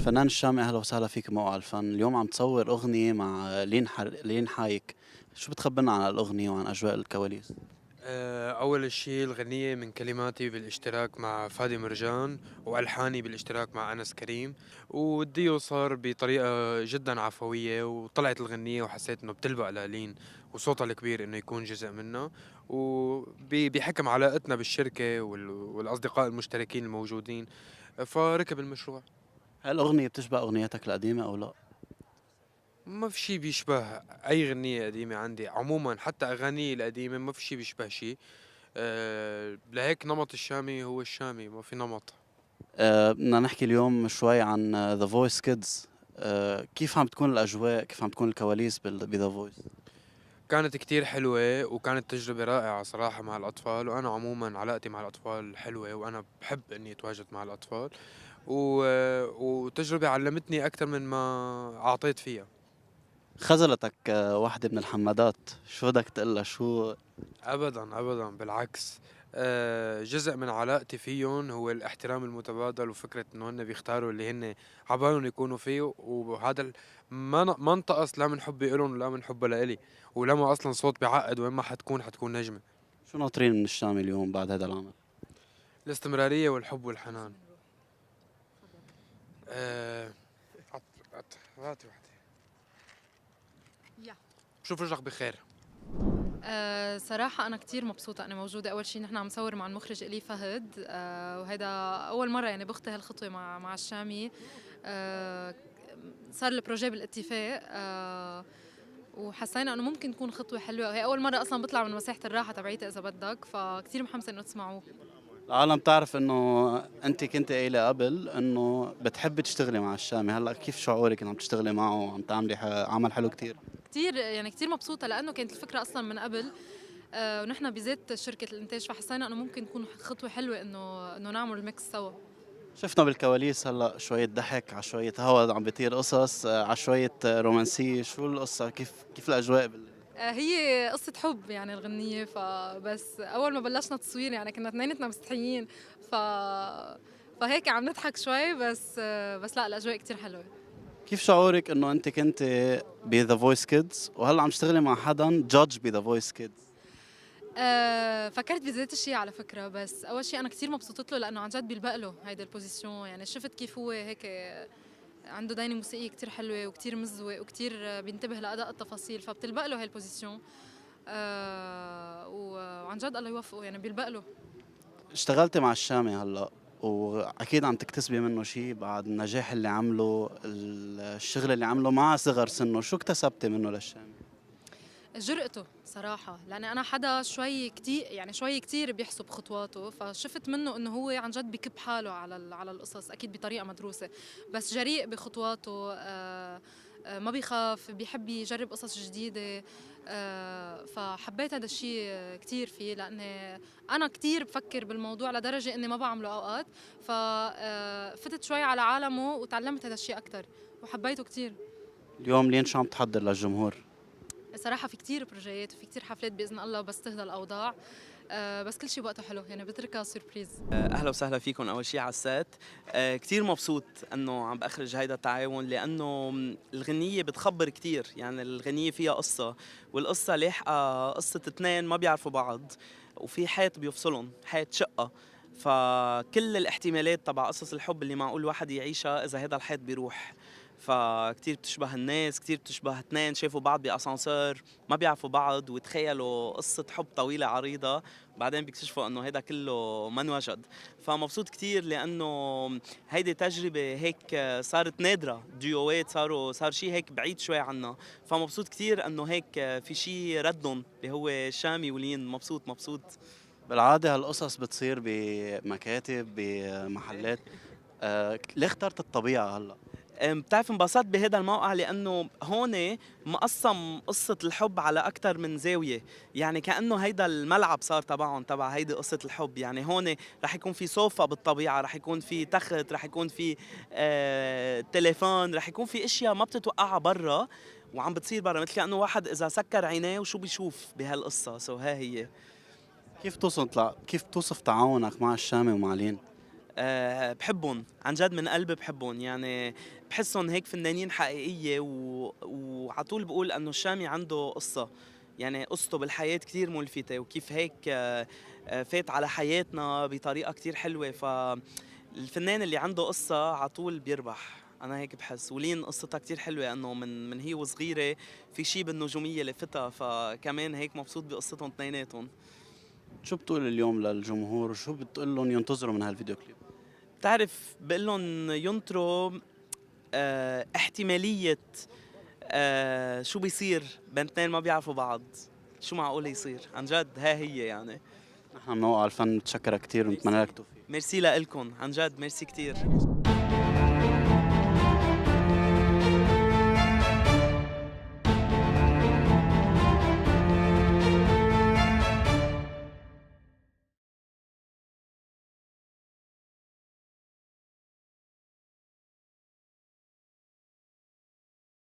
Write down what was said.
الفنان الشامي، أهلا وسهلا فيك بموقع الفن. اليوم عم تصور أغنية مع لين حايك. شو بتخبرنا عن الأغنية وعن أجواء الكواليس؟ أول شي الغنية من كلماتي بالاشتراك مع فادي مرجان، وألحاني بالاشتراك مع أنس كريم، والديو صار بطريقة جدا عفوية، وطلعت الغنية وحسيت إنه بتلبق لالين وصوتها الكبير إنه يكون جزء منها، وبحكم علاقتنا بالشركة والأصدقاء المشتركين الموجودين، فركب المشروع. هل الأغنية بتشبه أغنياتك القديمة أو لا؟ ما في شي بيشبه أي غنية قديمة عندي عموما، حتى أغاني القديمة ما في شي بيشبه شي. لهيك نمط الشامي هو الشامي، ما في نمط. بدنا نحكي اليوم شوي عن ذا فويس كيدز. كيف عم بتكون الأجواء، كيف عم بتكون الكواليس بذا فويس؟ كانت كتير حلوة وكانت تجربة رائعة صراحة مع الأطفال، وأنا عموما علاقتي مع الأطفال حلوة، وأنا بحب إني أتواجد مع الأطفال و... وتجربة علمتني أكثر من ما أعطيت فيها. خزلتك واحدة من الحمادات، شو بدك تقلها شو؟ أبدا أبدا، بالعكس. جزء من علاقتي فيهم هو الاحترام المتبادل، وفكرة إنه هن بيختاروا اللي هن عبالهم يكونوا فيه، وهذا ما انتقص لا من حبي إلهم ولا من حبه لإلي، ولما أصلا صوت بيعقد، وين ما حتكون نجمة. شو ناطرين من الشامي اليوم بعد هذا العمل؟ الاستمرارية والحب والحنان. آه، هاتي وحدة. يا شوف وجهك بخير. صراحة أنا كتير مبسوطة أنا موجودة. أول شي نحن عم نصور مع المخرج إلي فهد، وهيدا أول مرة يعني بخطي هالخطوة مع الشامي. آه صار البروجي بالاتفاق، وحسينا إنه ممكن تكون خطوة حلوة، وهي أول مرة أصلا بطلع من مساحة الراحة تبعيتي إذا بدك، فكتير متحمسة إنه تسمعوه. العالم تعرف انه انت كنت قايله قبل انه بتحبي تشتغلي مع الشامي، هلا كيف شعورك انه عم تشتغلي معه وعم تعملي عمل حلو كتير؟ كتير يعني كتير مبسوطة لأنه كانت الفكرة أصلا من قبل، ونحن بذات شركة الإنتاج، فحسينا إنه ممكن تكون خطوة حلوة إنه نعمل ميكس سوا. شفنا بالكواليس هلا شوية ضحك، على شوية هوا عم بيطير قصص، على شوية رومانسية. شو القصة؟ كيف الأجواء هي قصة حب يعني الغنية، فبس أول ما بلشنا تصوير يعني كنا اثنيناتنا مستحيين، ف فهيك عم نضحك شوي، بس لا الأجواء كتير حلوة. كيف شعورك انه انت كنت بذا فويس كيدز وهلا عم تشتغلي مع حدا جادج بذا فويس كيدز؟ فكرت بذات الشيء على فكرة، بس أول شيء أنا كتير مبسوطة له لأنه عن جد بيلبق له هيدا البوزيشن. يعني شفت كيف هو هيك عنده دينة موسيقية كتير حلوة وكتير مزوق وكتير بينتبه لأداء التفاصيل، فبتلبق له هاي البوزيشن. وعن جد الله يوفقه، يعني بيلبق له. اشتغلتي مع الشامي هلا، واكيد عم تكتسبي منه شيء بعد النجاح اللي عمله، الشغل اللي عمله مع صغر سنه. شو اكتسبتي منه للشامي؟ جرأته صراحة، لأني أنا حدا شوي كتير يعني شوي كتير بيحسب خطواته، فشفت منه إنه هو عن جد بكب حاله على القصص، أكيد بطريقة مدروسة، بس جريء بخطواته. ما بيخاف، بيحب يجرب قصص جديدة. فحبيت هذا الشيء كتير فيه، لأني أنا كتير بفكر بالموضوع لدرجة إني ما بعمله أوقات. ففتت شوي على عالمه وتعلمت هذا الشيء أكتر وحبيته كتير. اليوم لين شو عم تحضر للجمهور؟ صراحة في كتير بروجيات وفي كتير حفلات بإذن الله، بس تهدى الأوضاع. بس كل شيء بوقته حلو، يعني بتركها سوربريز. اهلا وسهلا فيكم اول شيء على السات. كثير مبسوط انه عم باخرج هيدا التعاون، لانه الغنيه بتخبر كثير، يعني الغنيه فيها قصه، والقصه لاحقه قصه اثنين ما بيعرفوا بعض، وفي حيط بيفصلهم، حيط شقه. فكل الاحتمالات تبع قصص الحب اللي معقول واحد يعيشها اذا هذا الحيط بيروح. فكتير بتشبه الناس، كتير بتشبه اثنين شافوا بعض بأسانسير ما بيعرفوا بعض وتخيلوا قصة حب طويلة عريضة، بعدين بيكتشفوا انه هيدا كله ما انوجد. فمبسوط كتير لانه هيدي تجربة هيك صارت نادرة، ديوات صار شيء هيك بعيد شوي عنا. فمبسوط كتير انه هيك في شيء ردهم اللي هو شامي ولين. مبسوط. بالعادة هالقصص بتصير بمكاتب بمحلات، ليه اخترت الطبيعة هلا؟ بتعرف انبسطت بهذا الموقع لانه هون مقسم قصة الحب على اكثر من زاوية، يعني كأنه هيدا الملعب صار تبعهم تبع هيدي قصة الحب. يعني هون رح يكون في صوفة بالطبيعة، رح يكون في تخت، رح يكون في تليفون، رح يكون في اشياء ما بتتوقعها برا وعم بتصير برا، مثل كأنه واحد اذا سكر عينيه وشو بيشوف بهالقصة. ها هي. كيف توصف تعاونك مع الشامي ومع لين؟ بحبهم عن جد من قلبي بحبهم، يعني بحسهم هيك فنانين حقيقية وعطول بقول انه الشامي عنده قصة، يعني قصته بالحياة كتير ملفتة وكيف هيك فات على حياتنا بطريقة كتير حلوة. فالفنان اللي عنده قصة عطول بيربح، انا هيك بحس. ولين قصتها كتير حلوة، انه من هي وصغيرة في شي بالنجومية لفتها، فكمان هيك مبسوط بقصتهم اثنيناتهم. شو بتقول اليوم للجمهور وشو بتقول لهم ينتظروا من هالفيديو كليب؟ بتعرف بقول لهم ينطروا احتمالية شو بيصير بين اثنين ما بيعرفوا بعض، شو معقول يصير عن جد. ها هي يعني. نحن من موقع الفن بتشكرك كثير ونتمنى لك التوفيق. ميرسي لكم عن جد، ميرسي كتير.